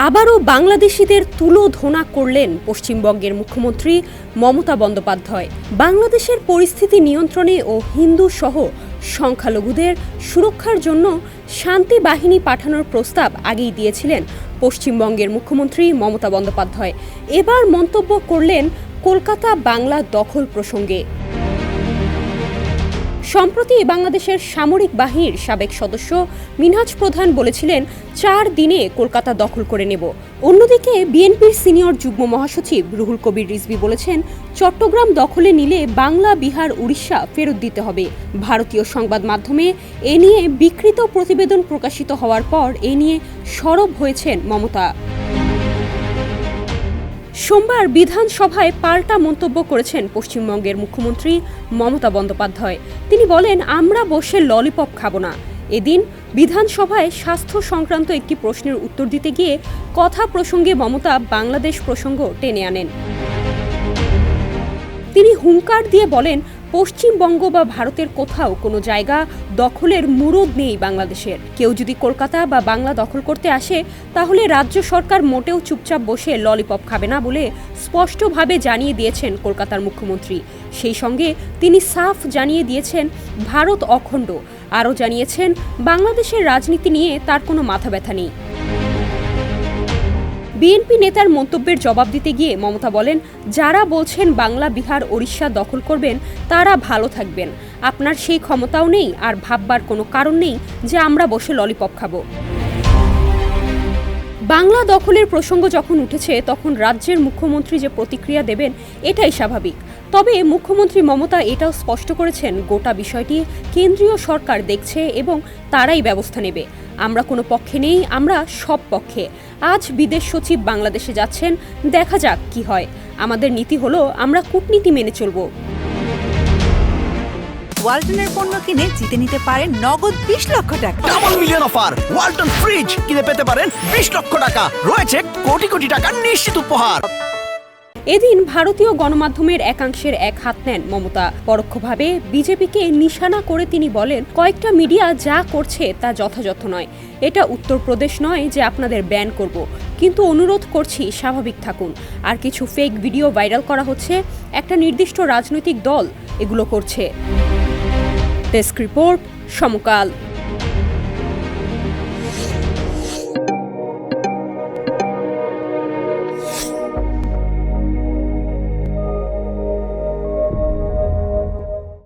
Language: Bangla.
আবারও বাংলাদেশিদের তুলোধনা করলেন পশ্চিমবঙ্গের মুখ্যমন্ত্রী মমতা বন্দ্যোপাধ্যায়। বাংলাদেশের পরিস্থিতি নিয়ন্ত্রণে ও হিন্দু সহ সংখ্যালঘুদের সুরক্ষার জন্য শান্তি বাহিনী পাঠানোর প্রস্তাব আগেই দিয়েছিলেন পশ্চিমবঙ্গের মুখ্যমন্ত্রী মমতা বন্দ্যোপাধ্যায়। এবার মন্তব্য করলেন কলকাতা বাংলা দখল প্রসঙ্গে। সম্প্রতি বাংলাদেশের সামরিক বাহিনীর সাবেক সদস্য মিনহাজ প্রধান বলেছিলেন 4 দিনে কলকাতা দখল করে নেব। অন্যদিকে বিএনপির সিনিয়র যুগ্ম মহাসচিব রুহুল কবির রিজভী বলেছেন চট্টগ্রাম দখলে নিলে বাংলা, বিহার, উড়িষ্যা ফেরত দিতে হবে। ভারতীয় সংবাদ মাধ্যমে এ নিয়ে বিকৃত প্রতিবেদন প্রকাশিত হওয়ার পর এ নিয়ে সরব হয়েছেন মমতা। সোমবার বিধানসভায় পাল্টা মন্তব্য করেছেন পশ্চিমবঙ্গের মুখ্যমন্ত্রী মমতা বন্দ্যোপাধ্যায়। তিনি বলেন, আমরা বসে ললিপপ খাবো না। এদিন বিধানসভায় স্বাস্থ্য সংক্রান্ত একটি প্রশ্নের উত্তর দিতে গিয়ে কথা প্রসঙ্গে মমতা বাংলাদেশ প্রসঙ্গ টেনে আনেন। তিনি হুঙ্কার দিয়ে বলেন, পশ্চিমবঙ্গ বা ভারতের কোথাও কোনো জায়গা দখলের মুরুদ নেই বাংলাদেশের। কেউ যদি কলকাতা বা বাংলা দখল করতে আসে তাহলে রাজ্য সরকার মোটেও চুপচাপ বসে ললিপপ খাবে না বলে স্পষ্টভাবে জানিয়ে দিয়েছেন কলকাতার মুখ্যমন্ত্রী। সেই সঙ্গে তিনি সাফ জানিয়ে দিয়েছেন ভারত অখণ্ড। আরও জানিয়েছেন বাংলাদেশের রাজনীতি নিয়ে তার কোনো মাথা ব্যথা নেই। বিএনপি নেতার মন্তব্যের জবাব দিতে গিয়ে মমতা বলেন, যারা বলছেন বাংলা, বিহার, ওড়িশা দখল করবেন তারা ভালো থাকবেন। আপনার সেই ক্ষমতাও নেই, আর ভাববার কোনো কারণ নেই যে আমরা বসে ললিপপ খাবো। বাংলা দখলের প্রসঙ্গ যখন উঠেছে তখন রাজ্যের মুখ্যমন্ত্রী যে প্রতিক্রিয়া দেবেন এটাই স্বাভাবিক। তবে মুখ্যমন্ত্রী মমতা এটাও স্পষ্ট করেছেন গোটা বিষয়টি কেন্দ্রীয় সরকার দেখছে এবং তারাই ব্যবস্থা নেবে। আমরা কোনো পক্ষে নেই, আমরা সব পক্ষে। আজ বিদেশ সচিব বাংলাদেশে যাচ্ছেন, দেখা যাক কি হয়। আমাদের নীতি হলো আমরা কূটনীতি মেনে চলব। ওয়ালটনের পণ্য কিনে জিতে নিতে পারেন নগদ 20 লক্ষ টাকা। Double million offer! Walton fridge কিনে পেতে পারেন 20 লক্ষ টাকা। রয়েছে কোটি কোটি টাকার নিশ্চিত উপহার। এদিন ভারতীয় গণমাধ্যমের একাংশের এক হাত নেন মমতা। পরোক্ষভাবে বিজেপিকে নিশানা করে তিনি বলেন, কয়েকটা মিডিয়া যা করছে তা যথাযথ নয়। এটা উত্তরপ্রদেশ নয় যে আপনাদের ব্যান করব, কিন্তু অনুরোধ করছি স্বাভাবিক থাকুন। আর কিছু ফেক ভিডিও ভাইরাল করা হচ্ছে, একটা নির্দিষ্ট রাজনৈতিক দল এগুলো করছে। ডেস্ক রিপোর্ট, সমকাল।